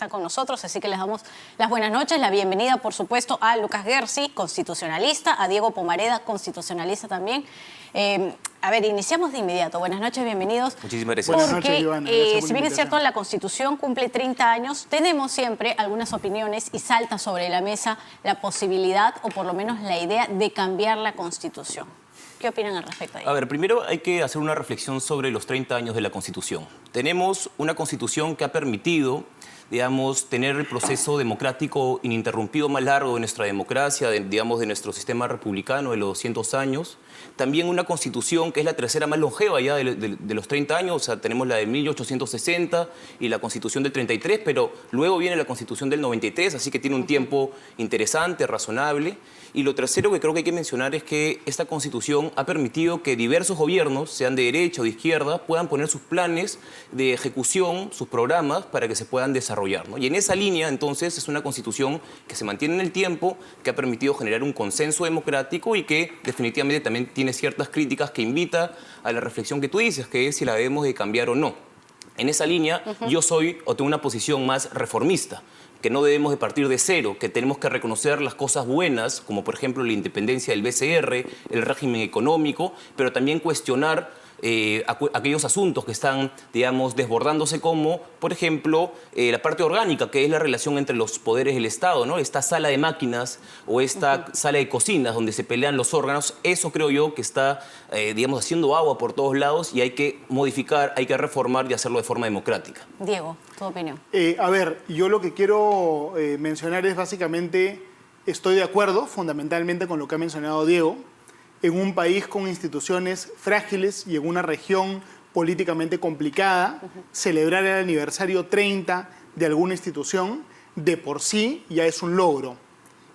está con nosotros, así que les damos las buenas noches, la bienvenida, por supuesto, a Lucas Gersi, constitucionalista, a Diego Pomareda, constitucionalista también. A ver, iniciamos de inmediato. Buenas noches, bienvenidos. Muchísimas gracias. Porque, Buenas noches, Ivana. si bien es cierto, la Constitución cumple 30 años, tenemos siempre algunas opiniones y salta sobre la mesa la posibilidad, o por lo menos la idea, de cambiar la Constitución. ¿Qué opinan al respecto de ello? A ver, primero hay que hacer una reflexión sobre los 30 años de la Constitución. Tenemos una Constitución que ha permitido, digamos, tener el proceso democrático ininterrumpido más largo de nuestra democracia, digamos, de nuestro sistema republicano de los 200 años. También una Constitución que es la tercera más longeva ya de los 30 años. O sea, tenemos la de 1860 y la Constitución del 33, pero luego viene la Constitución del 93, así que tiene un tiempo interesante, razonable. Y lo tercero que creo que hay que mencionar es que esta Constitución ha permitido que diversos gobiernos, sean de derecha o de izquierda, puedan poner sus planes de ejecución, sus programas, para que se puedan desarrollar, ¿no? Y en esa línea, entonces, es una Constitución que se mantiene en el tiempo, que ha permitido generar un consenso democrático y que definitivamente también tiene ciertas críticas que invita a la reflexión que tú dices, que es si la debemos de cambiar o no. En esa línea, yo soy o tengo una posición más reformista, que no debemos de partir de cero, que tenemos que reconocer las cosas buenas, como por ejemplo la independencia del BCR, el régimen económico, pero también cuestionar aquellos asuntos que están, digamos, desbordándose, como, por ejemplo, la parte orgánica, que es la relación entre los poderes del Estado, ¿no? Esta sala de máquinas o esta sala de cocinas donde se pelean los órganos, eso creo yo que está, digamos, haciendo agua por todos lados y hay que modificar, hay que reformar y hacerlo de forma democrática. Diego, tu opinión. A ver, yo lo que quiero mencionar es básicamente, estoy de acuerdo fundamentalmente con lo que ha mencionado Diego. En un país con instituciones frágiles y en una región políticamente complicada, celebrar el aniversario 30 de alguna institución de por sí ya es un logro.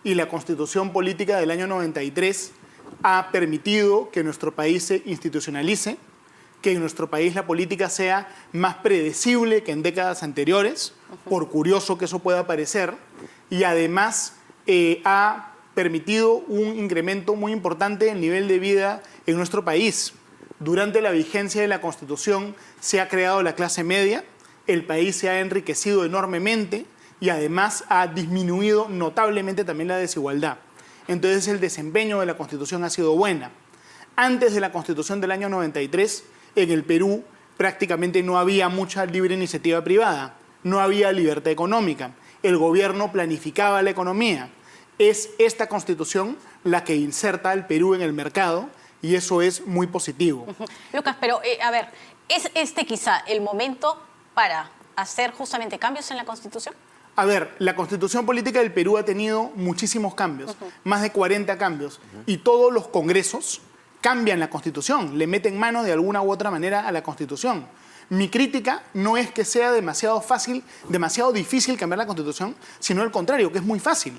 Y la Constitución Política del año 93 ha permitido que nuestro país se institucionalice, que en nuestro país la política sea más predecible que en décadas anteriores, por curioso que eso pueda parecer, y además ha permitido un incremento muy importante del nivel de vida en nuestro país. Durante la vigencia de la Constitución se ha creado la clase media, el país se ha enriquecido enormemente y además ha disminuido notablemente también la desigualdad. Entonces el desempeño de la Constitución ha sido buena. Antes de la Constitución del año 93, en el Perú prácticamente no había mucha libre iniciativa privada, no había libertad económica, el gobierno planificaba la economía. Es esta Constitución la que inserta al Perú en el mercado y eso es muy positivo. Lucas, pero a ver, ¿es este quizá el momento para hacer justamente cambios en la Constitución? A ver, la Constitución Política del Perú ha tenido muchísimos cambios, más de 40 cambios, y todos los congresos cambian la Constitución, le meten mano de alguna u otra manera a la Constitución. Mi crítica no es que sea demasiado fácil, demasiado difícil cambiar la Constitución, sino al contrario, que es muy fácil.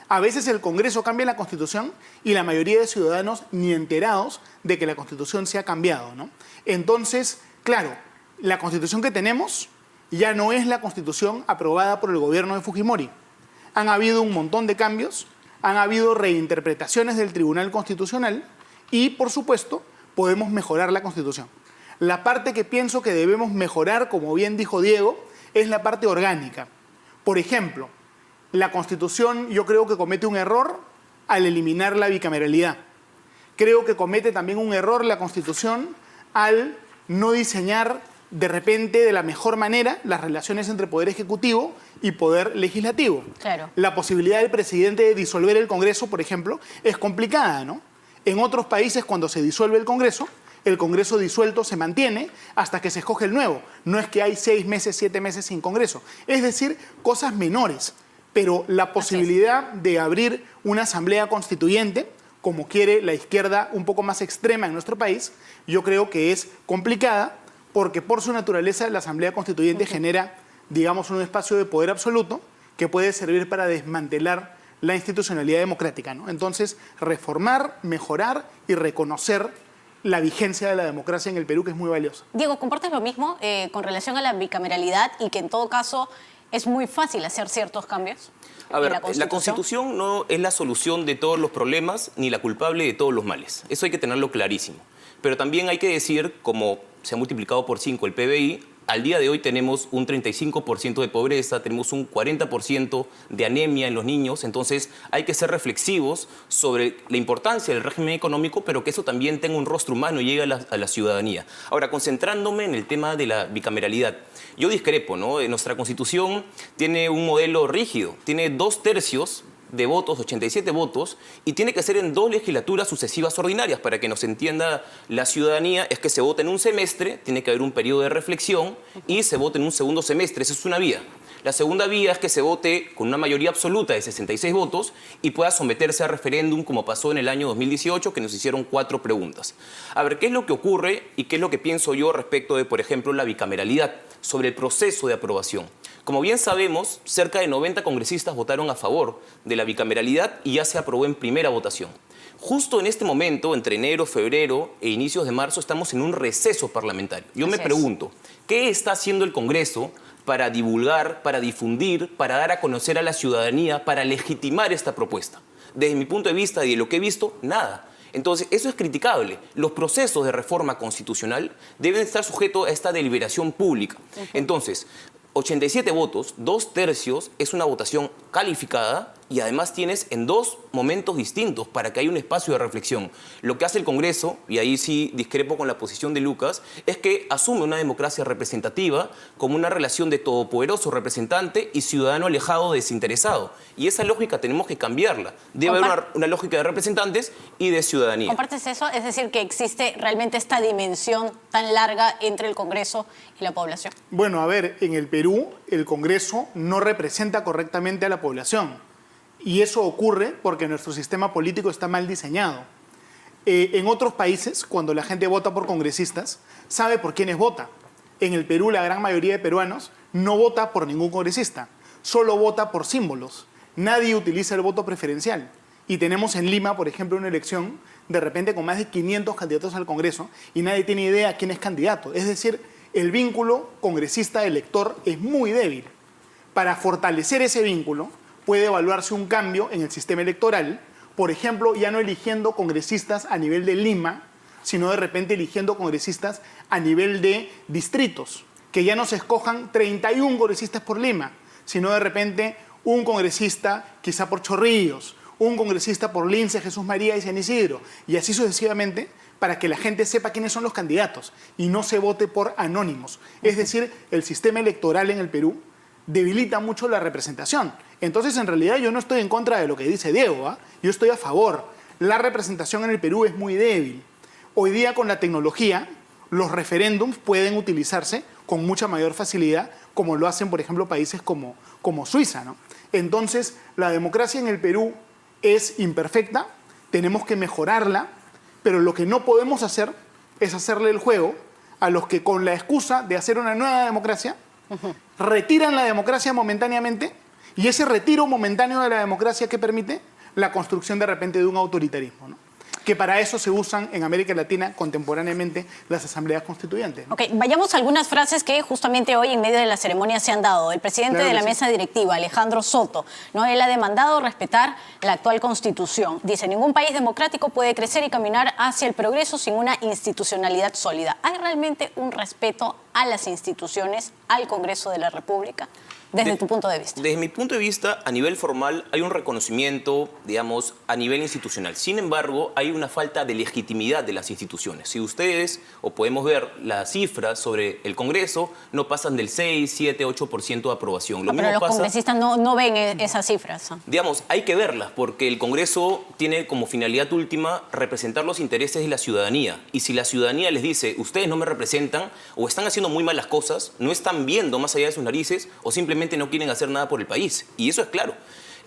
A veces el Congreso cambia la Constitución y la mayoría de ciudadanos ni enterados de que la Constitución se ha cambiado, ¿no? Entonces, claro, la Constitución que tenemos ya no es la Constitución aprobada por el gobierno de Fujimori. Han habido un montón de cambios, han habido reinterpretaciones del Tribunal Constitucional y, por supuesto, podemos mejorar la Constitución. La parte que pienso que debemos mejorar, como bien dijo Diego, es la parte orgánica. Por ejemplo, la Constitución yo creo que comete un error al eliminar la bicameralidad. Creo que comete también un error la Constitución al no diseñar de repente de la mejor manera las relaciones entre Poder Ejecutivo y Poder Legislativo. Claro. La posibilidad del presidente de disolver el Congreso, por ejemplo, es complicada, ¿no? En otros países, cuando se disuelve el Congreso disuelto se mantiene hasta que se escoge el nuevo. No es que hay 6 meses, 7 meses sin Congreso. Es decir, cosas menores. Pero la posibilidad de abrir una asamblea constituyente, como quiere la izquierda un poco más extrema en nuestro país, yo creo que es complicada porque por su naturaleza la asamblea constituyente genera, digamos, un espacio de poder absoluto que puede servir para desmantelar la institucionalidad democrática, ¿no? Entonces, reformar, mejorar y reconocer la vigencia de la democracia en el Perú, que es muy valiosa. Diego, ¿compartes lo mismo con relación a la bicameralidad y que en todo caso es muy fácil hacer ciertos cambios? A ver, la Constitución no es la solución de todos los problemas ni la culpable de todos los males. Eso hay que tenerlo clarísimo. Pero también hay que decir, como se ha multiplicado por 5 el PBI, al día de hoy tenemos un 35% de pobreza, tenemos un 40% de anemia en los niños, entonces hay que ser reflexivos sobre la importancia del régimen económico, pero que eso también tenga un rostro humano y llegue a la ciudadanía. Ahora, concentrándome en el tema de la bicameralidad, yo discrepo, ¿no? Nuestra Constitución tiene un modelo rígido, tiene 2/3 de votos, 87 votos, y tiene que ser en 2 legislaturas sucesivas ordinarias. Para que nos entienda la ciudadanía, es que se vota en un semestre, tiene que haber un periodo de reflexión, y se vota en un segundo semestre. Esa es una vía. La segunda vía es que se vote con una mayoría absoluta de 66 votos y pueda someterse a referéndum, como pasó en el año 2018, que nos hicieron 4 preguntas. A ver, ¿qué es lo que ocurre y qué es lo que pienso yo respecto de, por ejemplo, la bicameralidad, sobre el proceso de aprobación? Como bien sabemos, cerca de 90 congresistas votaron a favor de la bicameralidad y ya se aprobó en primera votación. Justo en este momento, entre enero, febrero e inicios de marzo, estamos en un receso parlamentario. Yo me pregunto, ¿qué está haciendo el Congreso para divulgar, para difundir, para dar a conocer a la ciudadanía, para legitimar esta propuesta? Desde mi punto de vista y de lo que he visto, nada. Entonces, eso es criticable. Los procesos de reforma constitucional deben estar sujetos a esta deliberación pública. Entonces, 87 votos, 2/3, es una votación calificada y además tienes en 2 momentos distintos para que haya un espacio de reflexión. Lo que hace el Congreso, y ahí sí discrepo con la posición de Lucas, es que asume una democracia representativa como una relación de todopoderoso representante y ciudadano alejado desinteresado. Y esa lógica tenemos que cambiarla. Debe haber una lógica de representantes y de ciudadanía. ¿Compartes eso? Es decir, que existe realmente esta dimensión tan larga entre el Congreso y la población. Bueno, a ver, en el Perú el Congreso no representa correctamente a la población. Y eso ocurre porque nuestro sistema político está mal diseñado. En otros países, cuando la gente vota por congresistas, sabe por quiénes vota. En el Perú, la gran mayoría de peruanos no vota por ningún congresista, solo vota por símbolos. Nadie utiliza el voto preferencial. Y tenemos en Lima, por ejemplo, una elección de repente con más de 500 candidatos al Congreso y nadie tiene idea quién es candidato. Es decir, el vínculo congresista-elector es muy débil. Para fortalecer ese vínculo, puede evaluarse un cambio en el sistema electoral, por ejemplo, ya no eligiendo congresistas a nivel de Lima, sino de repente eligiendo congresistas a nivel de distritos, que ya no se escojan 31 congresistas por Lima, sino de repente un congresista quizá por Chorrillos, un congresista por Lince, Jesús María y San Isidro, y así sucesivamente, para que la gente sepa quiénes son los candidatos y no se vote por anónimos. Es decir, el sistema electoral en el Perú debilita mucho la representación. Entonces, en realidad, yo no estoy en contra de lo que dice Diego, ¿eh? Yo estoy a favor. La representación en el Perú es muy débil. Hoy día, con la tecnología, los referéndums pueden utilizarse con mucha mayor facilidad, como lo hacen, por ejemplo, países como Suiza, ¿no? Entonces, la democracia en el Perú es imperfecta, tenemos que mejorarla, pero lo que no podemos hacer es hacerle el juego a los que, con la excusa de hacer una nueva democracia, retiran la democracia momentáneamente, y ese retiro momentáneo de la democracia que permite la construcción de repente de un autoritarismo, ¿no? Que para eso se usan en América Latina contemporáneamente las asambleas constituyentes, ¿no? Ok, vayamos a algunas frases que justamente hoy en medio de la ceremonia se han dado. El presidente de la mesa directiva, Alejandro Soto, ¿no? Él ha demandado respetar la actual Constitución. Dice, ningún país democrático puede crecer y caminar hacia el progreso sin una institucionalidad sólida. ¿Hay realmente un respeto a las instituciones, al Congreso de la República? Desde tu punto de vista. Desde mi punto de vista, a nivel formal, hay un reconocimiento, digamos, a nivel institucional. Sin embargo, hay una falta de legitimidad de las instituciones. Si ustedes, o podemos ver las cifras sobre el Congreso, no pasan del 6, 7, 8% de aprobación. Pero los congresistas no ven esas cifras. Digamos, hay que verlas, porque el Congreso tiene como finalidad última representar los intereses de la ciudadanía. Y si la ciudadanía les dice, ustedes no me representan, o están haciendo muy malas cosas, no están viendo más allá de sus narices, o simplemente no quieren hacer nada por el país. Y eso es claro.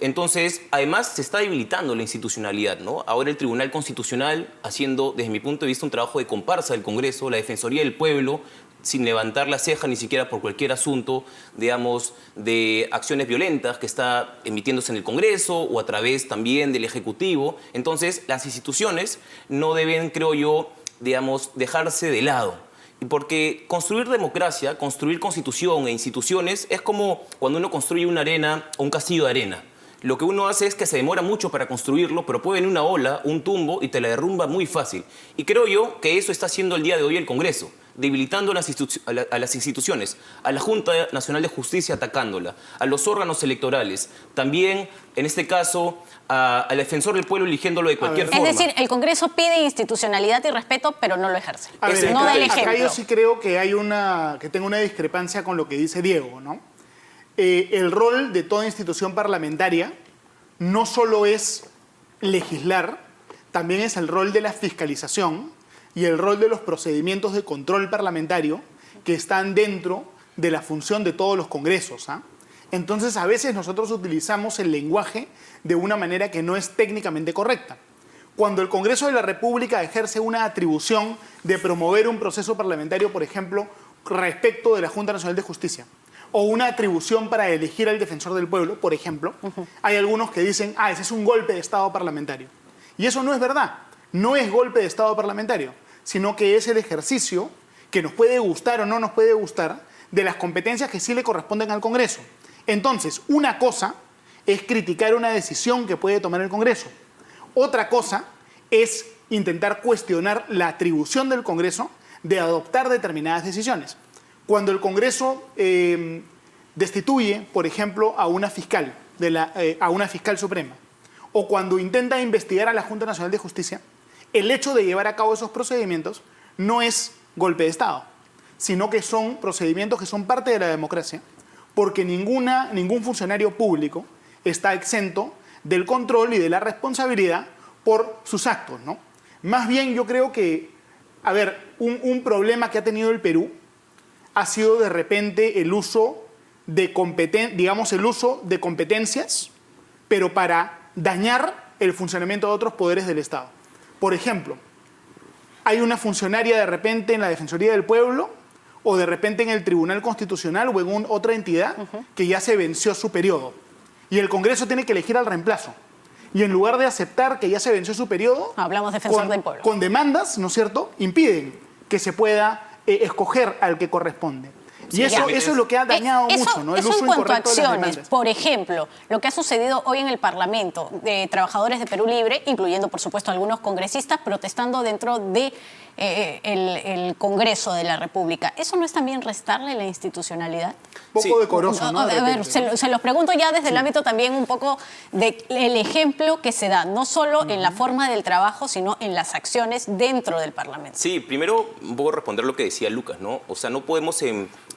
Entonces, además, se está debilitando la institucionalidad, ¿no? Ahora el Tribunal Constitucional haciendo, desde mi punto de vista, un trabajo de comparsa del Congreso, la Defensoría del Pueblo, sin levantar la ceja ni siquiera por cualquier asunto, digamos, de acciones violentas que está emitiéndose en el Congreso o a través también del Ejecutivo. Entonces, las instituciones no deben, creo yo, digamos, dejarse de lado. Porque construir democracia, construir constitución e instituciones es como cuando uno construye una arena o un castillo de arena. Lo que uno hace es que se demora mucho para construirlo, pero puede venir una ola, un tumbo y te la derrumba muy fácil. Y creo yo que eso está haciendo el día de hoy el Congreso. debilitando a las instituciones, a la Junta Nacional de Justicia atacándola, a los órganos electorales, también, en este caso, al defensor del pueblo eligiéndolo de cualquier forma. Es decir, el Congreso pide institucionalidad y respeto, pero no lo ejerce. A ver, No da el acá ejemplo. yo sí creo que que tengo una discrepancia con lo que dice Diego, ¿no? El rol de toda institución parlamentaria no solo es legislar, también es el rol de la fiscalización y el rol de los procedimientos de control parlamentario que están dentro de la función de todos los congresos, ¿ah? Entonces, a veces nosotros utilizamos el lenguaje de una manera que no es técnicamente correcta. Cuando el Congreso de la República ejerce una atribución de promover un proceso parlamentario, por ejemplo, respecto de la Junta Nacional de Justicia, o una atribución para elegir al defensor del pueblo, por ejemplo, hay algunos que dicen, ese es un golpe de Estado parlamentario. Y eso no es verdad. No es golpe de Estado parlamentario, sino que es el ejercicio que nos puede gustar o no nos puede gustar de las competencias que sí le corresponden al Congreso. Entonces, una cosa es criticar una decisión que puede tomar el Congreso. Otra cosa es intentar cuestionar la atribución del Congreso de adoptar determinadas decisiones. Cuando el Congreso destituye, por ejemplo, a una fiscal suprema, o cuando intenta investigar a la Junta Nacional de Justicia, el hecho de llevar a cabo esos procedimientos no es golpe de Estado, sino que son procedimientos que son parte de la democracia, porque ningún funcionario público está exento del control y de la responsabilidad por sus actos, ¿no? Más bien yo creo que, un problema que ha tenido el Perú ha sido de repente el uso de competencias, pero para dañar el funcionamiento de otros poderes del Estado. Por ejemplo, hay una funcionaria de repente en la Defensoría del Pueblo o de repente en el Tribunal Constitucional o en otra entidad que ya se venció su periodo. Y el Congreso tiene que elegir al reemplazo. Y en lugar de aceptar que ya se venció su periodo, hablamos de defensor del pueblo, con demandas, ¿no es cierto?, impiden que se pueda escoger al que corresponde. Y eso es lo que ha dañado mucho, ¿no? El eso uso en cuanto a incorrecto de las acciones. demandas. Por ejemplo, lo que ha sucedido hoy en el Parlamento de trabajadores de Perú Libre, incluyendo, por supuesto, algunos congresistas protestando dentro de el Congreso de la República. ¿Eso no es también restarle la institucionalidad? Poco decoroso, ¿no? A ver, se los pregunto ya desde el ámbito también un poco del ejemplo que se da, no solo en la forma del trabajo, sino en las acciones dentro del Parlamento. Sí, primero un poco responder lo que decía Lucas, ¿no? O sea, no podemos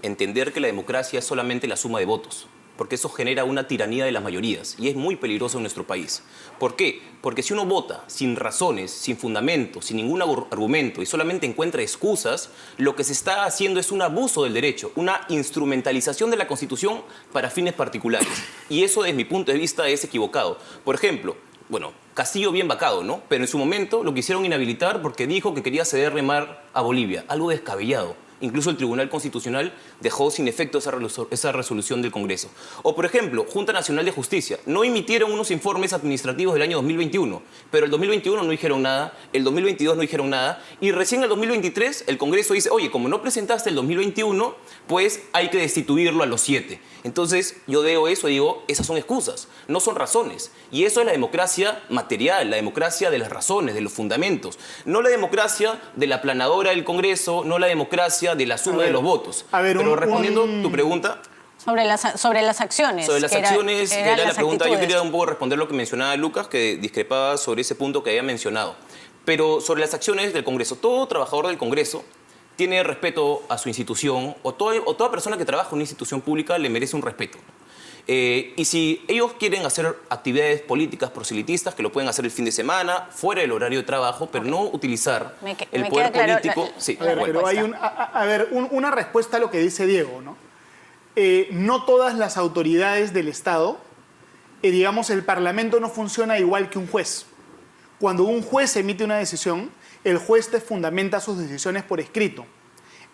entender que la democracia es solamente la suma de votos, porque eso genera una tiranía de las mayorías y es muy peligroso en nuestro país. ¿Por qué? Porque si uno vota sin razones, sin fundamento, sin ningún argumento y solamente encuentra excusas, lo que se está haciendo es un abuso del derecho, una instrumentalización de la Constitución para fines particulares. Y eso, desde mi punto de vista, es equivocado. Por ejemplo, Castillo bien vacado, ¿no? Pero en su momento lo quisieron inhabilitar porque dijo que quería cederle mar a Bolivia, algo descabellado. Incluso el Tribunal Constitucional dejó sin efecto esa resolución del Congreso. O, por ejemplo, Junta Nacional de Justicia. No emitieron unos informes administrativos del año 2021, pero el 2021 no dijeron nada, el 2022 no dijeron nada, y recién en el 2023 el Congreso dice, oye, como no presentaste el 2021, pues hay que destituirlo a los 7. Entonces, yo veo eso y digo, esas son excusas, no son razones. Y eso es la democracia material, la democracia de las razones, de los fundamentos. No la democracia de la aplanadora del Congreso, no la democracia de la suma de los votos. Pero respondiendo tu pregunta... Sobre las acciones. Sobre las acciones, que era la pregunta. Yo actitudes. quería un poco responder lo que mencionaba Lucas, que discrepaba sobre ese punto que había mencionado. Pero sobre las acciones del Congreso, todo trabajador del Congreso tiene respeto a su institución, o toda persona que trabaja en una institución pública le merece un respeto. Y si ellos quieren hacer actividades políticas proselitistas, que lo pueden hacer el fin de semana, fuera del horario de trabajo, pero no utilizar el poder político. Pero hay una respuesta a lo que dice Diego, ¿no? No todas las autoridades del Estado, el Parlamento no funciona igual que un juez. Cuando un juez emite una decisión, el juez te fundamenta sus decisiones por escrito.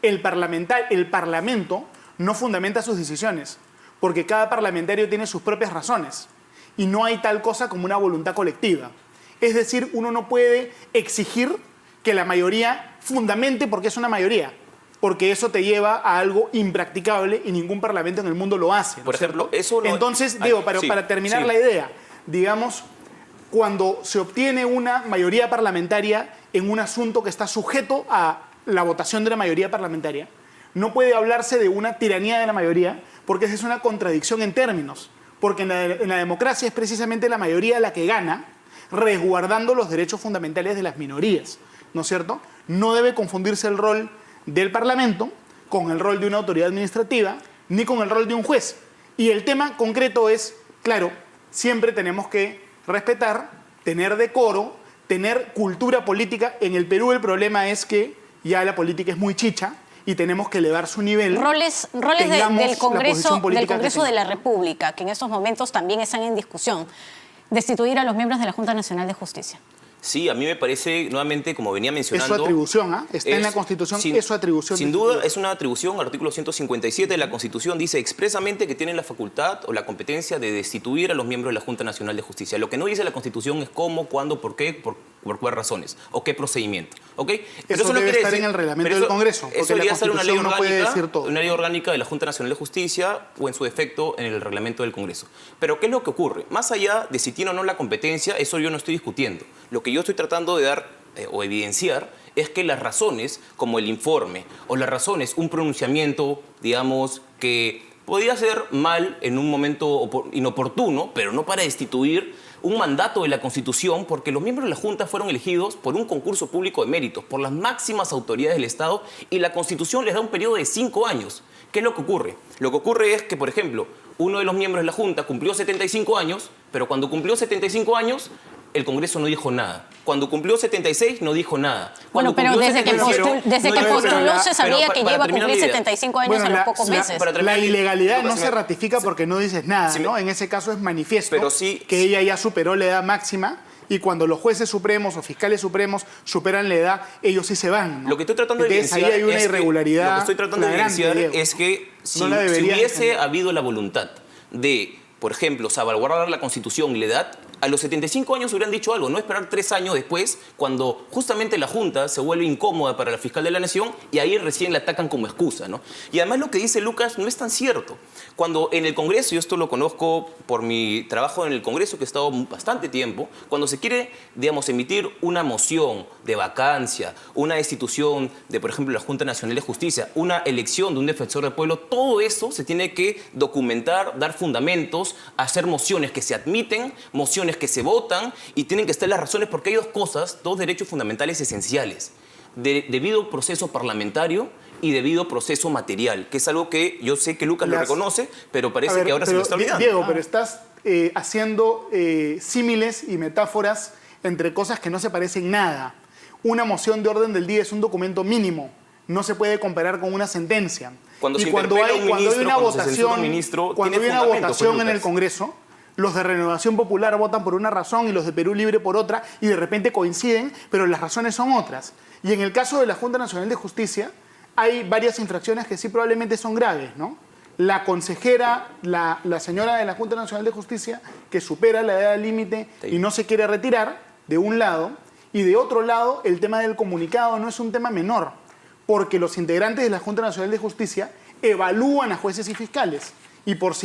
El Parlamento no fundamenta sus decisiones, porque cada parlamentario tiene sus propias razones y no hay tal cosa como una voluntad colectiva. Es decir, uno no puede exigir que la mayoría fundamente porque es una mayoría, porque eso te lleva a algo impracticable y ningún parlamento en el mundo lo hace, ¿no? Por ejemplo, eso no... Entonces, digo, para terminar la idea, digamos, cuando se obtiene una mayoría parlamentaria en un asunto que está sujeto a la votación de la mayoría parlamentaria, no puede hablarse de una tiranía de la mayoría, porque esa es una contradicción en términos. Porque en la democracia es precisamente la mayoría la que gana, resguardando los derechos fundamentales de las minorías, ¿no es cierto? No debe confundirse el rol del Parlamento con el rol de una autoridad administrativa, ni con el rol de un juez. Y el tema concreto es, claro, siempre tenemos que respetar, tener decoro, tener cultura política. En el Perú el problema es que ya la política es muy chicha y tenemos que elevar su nivel. Roles del Congreso de la República, que en estos momentos también están en discusión. Destituir a los miembros de la Junta Nacional de Justicia. Sí, a mí me parece, nuevamente, como venía mencionando... Es su atribución, ¿ah? Está en la Constitución, es su atribución. Sin duda, es una atribución. Artículo 157 de la Constitución dice expresamente que tienen la facultad o la competencia de destituir a los miembros de la Junta Nacional de Justicia. Lo que no dice la Constitución es cómo, cuándo, por qué, por cuáles razones o qué procedimiento. ¿Ok? Pero eso debe estar en el reglamento del Congreso. Eso debería ser una ley orgánica, no puede decir todo. Una ley orgánica de la Junta Nacional de Justicia o, en su defecto, en el reglamento del Congreso. Pero, ¿qué es lo que ocurre? Más allá de si tiene o no la competencia, eso yo no estoy discutiendo. Lo que yo estoy tratando de dar o evidenciar es que las razones, como el informe, o las razones, un pronunciamiento, digamos, que podía ser mal en un momento inoportuno, pero no para destituir un mandato de la Constitución, porque los miembros de la Junta fueron elegidos por un concurso público de méritos, por las máximas autoridades del Estado, y la Constitución les da un periodo de 5 años. ¿Qué es lo que ocurre? Lo que ocurre es que, por ejemplo, uno de los miembros de la Junta cumplió 75 años, pero cuando cumplió 75 años, el Congreso no dijo nada. Cuando cumplió 76 no dijo nada. Bueno, pero desde que postuló se sabía que iba a cumplir 75 años a los pocos meses. La ilegalidad no se ratifica porque no dices nada, ¿no? En ese caso es manifiesto que ella ya superó la edad máxima, y cuando los jueces supremos o fiscales supremos superan la edad, ellos sí se van, ¿no? Lo que estoy tratando de evidenciar ahí hay una irregularidad. Lo que estoy tratando de evidenciar es que si hubiese habido la voluntad de, por ejemplo, salvaguardar la Constitución y la edad, a los 75 años hubieran dicho algo, no esperar 3 años después, cuando justamente la Junta se vuelve incómoda para la fiscal de la Nación, y ahí recién la atacan como excusa, ¿no? Y además lo que dice Lucas no es tan cierto. Cuando en el Congreso, y esto lo conozco por mi trabajo en el Congreso, que he estado bastante tiempo, cuando se quiere, digamos, emitir una moción de vacancia, una destitución de, por ejemplo, la Junta Nacional de Justicia, una elección de un defensor del pueblo, todo eso se tiene que documentar, dar fundamentos, hacer mociones que se admiten, mociones que se votan, y tienen que estar las razones, porque hay dos cosas, dos derechos fundamentales esenciales: debido proceso parlamentario y debido proceso material, que es algo que yo sé que Lucas lo reconoce, pero parece que ahora se lo está olvidando. Diego, pero estás haciendo símiles y metáforas entre cosas que no se parecen nada. Una moción de orden del día es un documento mínimo, no se puede comparar con una sentencia. Cuando y cuando hay una votación en el Congreso, los de Renovación Popular votan por una razón y los de Perú Libre por otra, y de repente coinciden, pero las razones son otras. Y en el caso de la Junta Nacional de Justicia, hay varias infracciones que sí probablemente son graves, ¿no? La consejera, la señora de la Junta Nacional de Justicia, que supera la edad límite y no se quiere retirar, de un lado, y de otro lado, el tema del comunicado no es un tema menor, porque los integrantes de la Junta Nacional de Justicia evalúan a jueces y fiscales, y por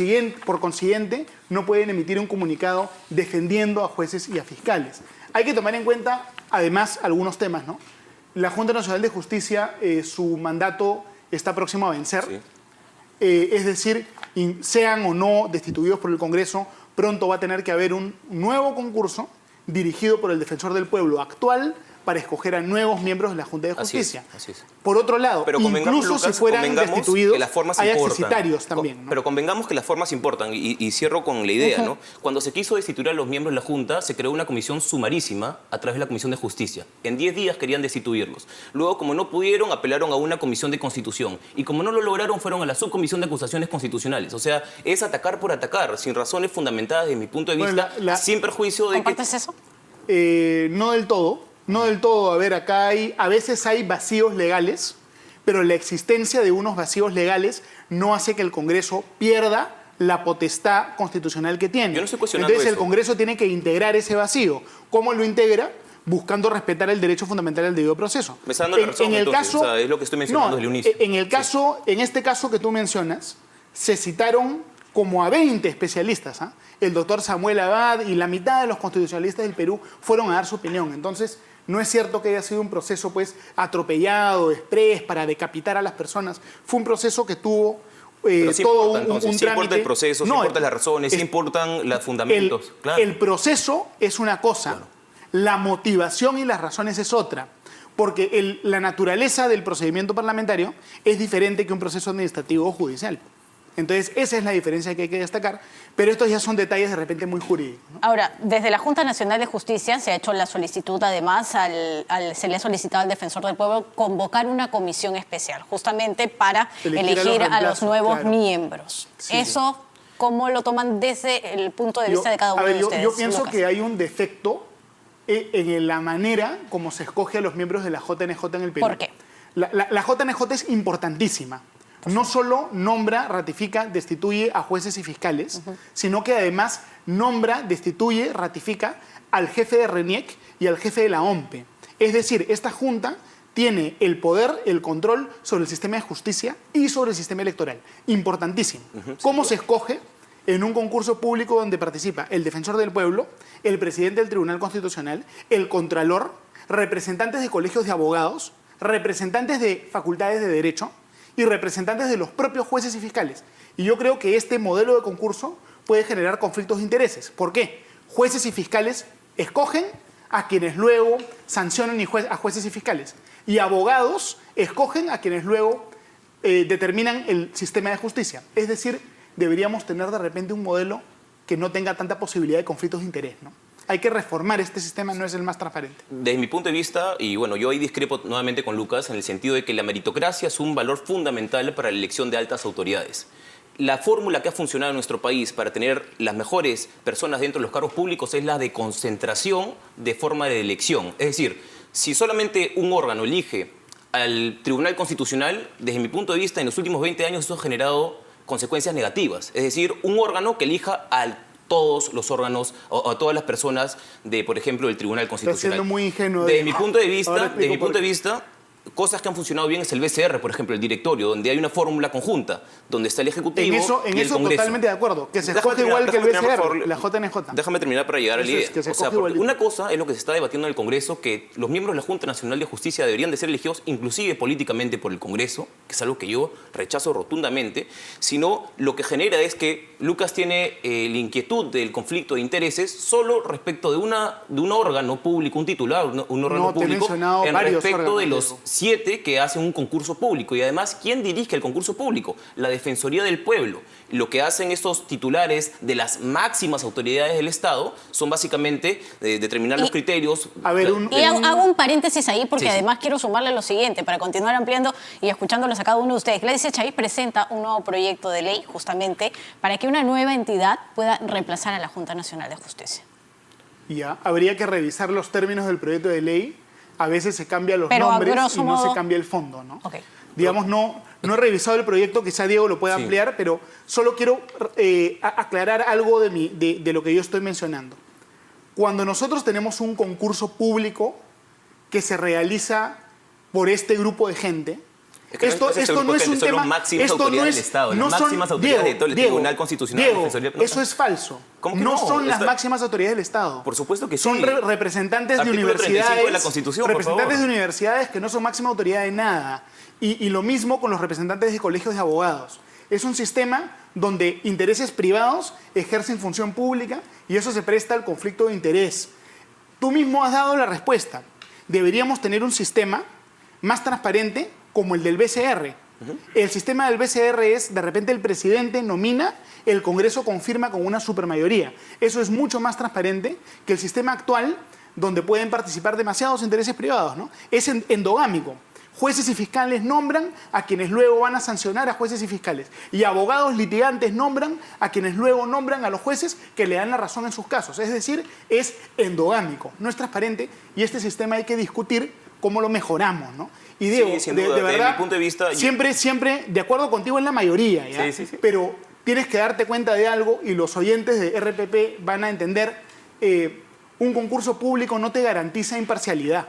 consiguiente no pueden emitir un comunicado defendiendo a jueces y a fiscales. Hay que tomar en cuenta, además, algunos temas, ¿no? La Junta Nacional de Justicia, su mandato está próximo a vencer. Sí. Es decir, sean o no destituidos por el Congreso, pronto va a tener que haber un nuevo concurso dirigido por el Defensor del Pueblo actual para escoger a nuevos miembros de la Junta de Justicia. Así es. Por otro lado, pero incluso si fueran destituidos, hay accesitarios ¿no? también, ¿no? Pero convengamos que las formas importan, y cierro con la idea, ¿no? Cuando se quiso destituir a los miembros de la Junta, se creó una comisión sumarísima a través de la Comisión de Justicia. En 10 días querían destituirlos. Luego, como no pudieron, apelaron a una comisión de Constitución. Y como no lo lograron, fueron a la subcomisión de acusaciones constitucionales. O sea, es atacar por atacar, sin razones fundamentadas, desde mi punto de vista, sin perjuicio de ¿Compartes eso? No del todo. No del todo. A ver, acá a veces hay vacíos legales, pero la existencia de unos vacíos legales no hace que el Congreso pierda la potestad constitucional que tiene. Yo no estoy cuestionando Entonces eso. El Congreso tiene que integrar ese vacío. ¿Cómo lo integra? Buscando respetar el derecho fundamental al debido proceso. Me está dando la razón, entonces, o sea, es lo que estoy mencionando desde el inicio. En este caso que tú mencionas, se citaron como a 20 especialistas. El doctor Samuel Abad y la mitad de los constitucionalistas del Perú fueron a dar su opinión. Entonces, No es cierto que haya sido un proceso pues atropellado, exprés, para decapitar a las personas. Fue un proceso que tuvo sí todo importa, un sí trámite. importa el proceso, sí importan las razones, sí importan los fundamentos. Claro. El proceso es una cosa, Claro. La motivación y las razones es otra. Porque la naturaleza del procedimiento parlamentario es diferente que un proceso administrativo o judicial. Entonces, esa es la diferencia que hay que destacar, pero estos ya son detalles de repente muy jurídicos, ¿no? Ahora, desde la Junta Nacional de Justicia se ha hecho la solicitud, además, se le ha solicitado al Defensor del Pueblo convocar una comisión especial, justamente para elegir a los nuevos claro. miembros. Sí. Eso, ¿cómo lo toman desde el punto de vista de cada uno de ustedes? Yo pienso Lucas? que hay un defecto en la manera como se escoge a los miembros de la JNJ en el Perú. ¿Por qué? La JNJ es importantísima. No solo nombra, ratifica, destituye a jueces y fiscales, sino que además nombra, destituye, ratifica al jefe de RENIEC y al jefe de la OMPE. Es decir, esta junta tiene el poder, el control sobre el sistema de justicia y sobre el sistema electoral. Importantísimo. ¿Cómo se escoge? En un concurso público donde participa el Defensor del Pueblo, el presidente del Tribunal Constitucional, el Contralor, representantes de colegios de abogados, representantes de facultades de Derecho y representantes de los propios jueces y fiscales. Y yo creo que este modelo de concurso puede generar conflictos de intereses. ¿Por qué? Jueces y fiscales escogen a quienes luego sancionan a jueces y fiscales. Y abogados escogen a quienes luego determinan el sistema de justicia. Es decir, deberíamos tener de repente un modelo que no tenga tanta posibilidad de conflictos de interés, ¿no? Hay que reformar este sistema, no es el más transparente. Desde mi punto de vista, y bueno, yo ahí discrepo nuevamente con Lucas en el sentido de que la meritocracia es un valor fundamental para la elección de altas autoridades. La fórmula que ha funcionado en nuestro país para tener las mejores personas dentro de los cargos públicos es la de concentración de forma de elección. Es decir, si solamente un órgano elige al Tribunal Constitucional, desde mi punto de vista, en los últimos 20 años eso ha generado consecuencias negativas. Es decir, un órgano que elija a todos los órganos o a todas las personas de, por ejemplo, del Tribunal Constitucional. Está siendo muy ingenuo. Desde mi punto de vista, cosas que han funcionado bien es el BCR, por ejemplo, el directorio, donde hay una fórmula conjunta, donde está el Ejecutivo en y el eso Congreso. Totalmente de acuerdo. Que se Déjame escoge igual que el terminar, por BCR, favor. la JNJ. Déjame terminar para llegar a la Eso es, idea. que se O sea, escoge igualito. una cosa es lo que se está debatiendo en el Congreso, que los miembros de la Junta Nacional de Justicia deberían de ser elegidos inclusive políticamente por el Congreso, que es algo que yo rechazo rotundamente, sino lo que genera es que Lucas tiene la inquietud del conflicto de intereses solo respecto de un órgano público, un titular, un órgano No, te he público, mencionado en varios respecto de órganos, los 7 que hacen un concurso público. Y además, ¿quién dirige el concurso público? La Defensoría del Pueblo. Lo que hacen estos titulares de las máximas autoridades del Estado son básicamente determinar los criterios. A ver, hago un paréntesis ahí porque Sí, sí. además quiero sumarle lo siguiente para continuar ampliando y escuchándolos a cada uno de ustedes. Gladys Echaíz presenta un nuevo proyecto de ley justamente para que una nueva entidad pueda reemplazar a la Junta Nacional de Justicia. Ya, habría que revisar los términos del proyecto de ley. A veces se cambian los Pero a nombres grosso y no modo- se cambia el fondo, ¿no? Ok. Digamos, no he revisado el proyecto, quizá Diego lo pueda Sí. ampliar, pero solo quiero aclarar algo de lo que yo estoy mencionando. Cuando nosotros tenemos un concurso público que se realiza por este grupo de gente, Es que esto no es un son tema... las máximas esto no autoridades es- del Estado, no las son- máximas autoridades de todo el Tribunal Constitucional. Diego, Defensoría- eso es falso. ¿Cómo que no no? son las Está- máximas autoridades del Estado. Por supuesto que sí. Son representantes de Artículo 35 universidades. de la Constitución, por representantes favor. de universidades que no son máxima autoridad de nada. Y lo mismo con los representantes de colegios de abogados. Es un sistema donde intereses privados ejercen función pública y eso se presta al conflicto de interés. Tú mismo has dado la respuesta. Deberíamos tener un sistema más transparente como el del BCR. El sistema del BCR es, de repente, el presidente nomina, el Congreso confirma con una supermayoría. Eso es mucho más transparente que el sistema actual, donde pueden participar demasiados intereses privados, ¿no? Es endogámico. Jueces y fiscales nombran a quienes luego van a sancionar a jueces y fiscales. Y abogados litigantes nombran a quienes luego nombran a los jueces que le dan la razón en sus casos. Es decir, es endogámico, no es transparente y este sistema hay que discutir cómo lo mejoramos, ¿no? Y Diego, Sí, sin de duda. Desde verdad, mi punto de vista, siempre de acuerdo contigo en la mayoría, ¿ya? Sí, sí, sí. Pero tienes que darte cuenta de algo y los oyentes de RPP van a entender, un concurso público no te garantiza imparcialidad.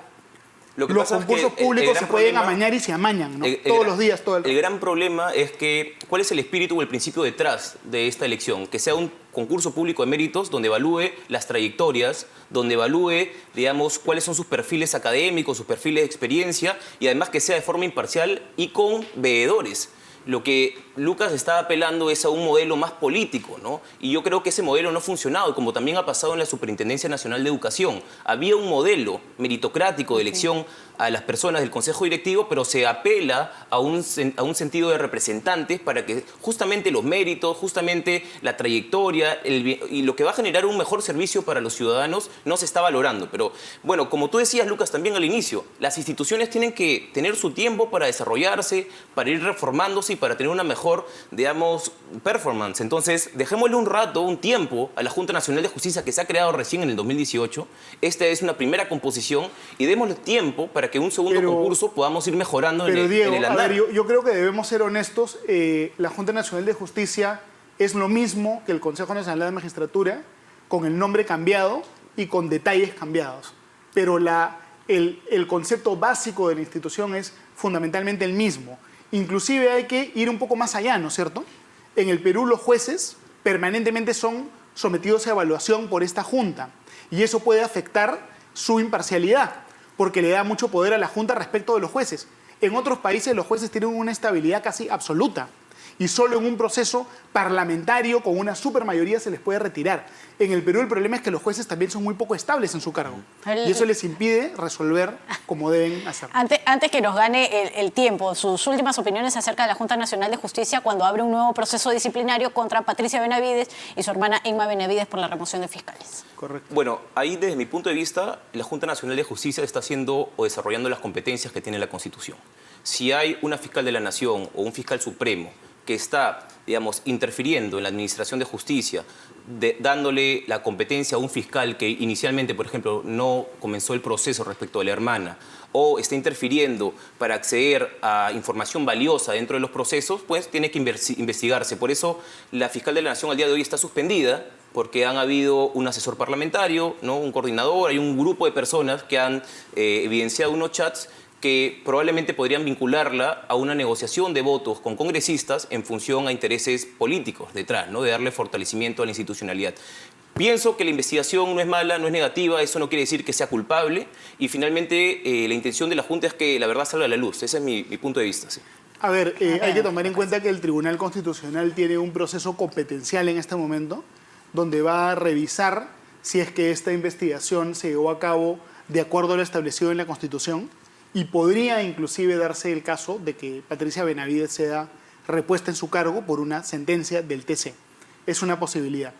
Lo que Los pasa es que concursos el públicos gran se pueden problema- amañar y se amañan, ¿no? El Todos gran- los días, todo el El gran problema es que, ¿cuál es el espíritu o el principio detrás de esta elección? Que sea un concurso público de méritos donde evalúe las trayectorias, donde evalúe, digamos, cuáles son sus perfiles académicos, sus perfiles de experiencia y además que sea de forma imparcial y con veedores. Lo que Lucas está apelando es a un modelo más político, ¿no? Y yo creo que ese modelo no ha funcionado, como también ha pasado en la Superintendencia Nacional de Educación. Había un modelo meritocrático de elección a las personas del Consejo Directivo, pero se apela a un sentido de representantes para que justamente los méritos, justamente la trayectoria y lo que va a generar un mejor servicio para los ciudadanos no se está valorando. Pero bueno, como tú decías, Lucas, también al inicio, las instituciones tienen que tener su tiempo para desarrollarse, para ir reformándose y para tener una mejor, digamos, performance. Entonces, dejémosle un rato, un tiempo a la Junta Nacional de Justicia que se ha creado recién en el 2018. Esta es una primera composición y démosle tiempo para que un segundo concurso podamos ir mejorando en el andar. A ver, yo creo que debemos ser honestos. La Junta Nacional de Justicia es lo mismo que el Consejo Nacional de Magistratura, con el nombre cambiado y con detalles cambiados. Pero el concepto básico de la institución es fundamentalmente el mismo. Inclusive hay que ir un poco más allá, ¿no es cierto? En el Perú los jueces permanentemente son sometidos a evaluación por esta Junta y eso puede afectar su imparcialidad porque le da mucho poder a la Junta respecto de los jueces. En otros países los jueces tienen una estabilidad casi absoluta y solo en un proceso parlamentario con una supermayoría se les puede retirar. En el Perú el problema es que los jueces también son muy poco estables en su cargo y eso les impide resolver como deben hacerlo. Antes que nos gane el tiempo, sus últimas opiniones acerca de la Junta Nacional de Justicia cuando abre un nuevo proceso disciplinario contra Patricia Benavides y su hermana Inma Benavides por la remoción de fiscales. Correcto. Bueno, ahí desde mi punto de vista, la Junta Nacional de Justicia está haciendo o desarrollando las competencias que tiene la Constitución. Si hay una fiscal de la Nación o un fiscal supremo que está, digamos, interfiriendo en la administración de justicia, dándole la competencia a un fiscal que inicialmente, por ejemplo, no comenzó el proceso respecto de la hermana, o está interfiriendo para acceder a información valiosa dentro de los procesos, pues tiene que investigarse. Por eso la fiscal de la Nación al día de hoy está suspendida, porque han habido un asesor parlamentario, ¿no? Un coordinador, hay un grupo de personas que han evidenciado unos chats que probablemente podrían vincularla a una negociación de votos con congresistas en función a intereses políticos detrás, ¿no? De darle fortalecimiento a la institucionalidad. Pienso que la investigación no es mala, no es negativa, eso no quiere decir que sea culpable y finalmente la intención de la Junta es que la verdad salga a la luz. Ese es mi punto de vista. Sí. A ver, hay que tomar en cuenta que el Tribunal Constitucional tiene un proceso competencial en este momento donde va a revisar si es que esta investigación se llevó a cabo de acuerdo a lo establecido en la Constitución. Y podría inclusive darse el caso de que Patricia Benavides sea repuesta en su cargo por una sentencia del TC. Es una posibilidad.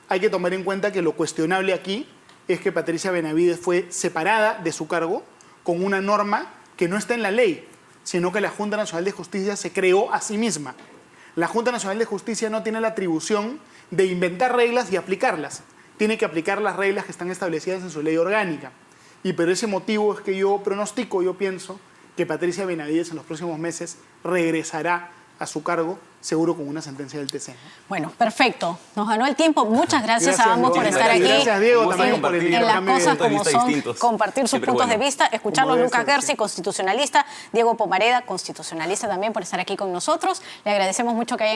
Hay que tomar en cuenta que lo cuestionable aquí es que Patricia Benavides fue separada de su cargo con una norma que no está en la ley, sino que la Junta Nacional de Justicia se creó a sí misma. La Junta Nacional de Justicia no tiene la atribución de inventar reglas y aplicarlas. Tiene que aplicar las reglas que están establecidas en su ley orgánica. Y por ese motivo es que yo pronostico, yo pienso que Patricia Benavides en los próximos meses regresará a su cargo, seguro con una sentencia del TC. Bueno, perfecto. Nos ganó el tiempo. Muchas gracias a ambos por estar aquí. Gracias, Diego, también por el en las intercambio cosas de como son, distintos. compartir sus Siempre puntos de bueno. vista, escucharlos. Como debe Lucas ser, Gersi, sí. constitucionalista, Diego Pomareda, constitucionalista también, por estar aquí con nosotros. Le agradecemos mucho que hayan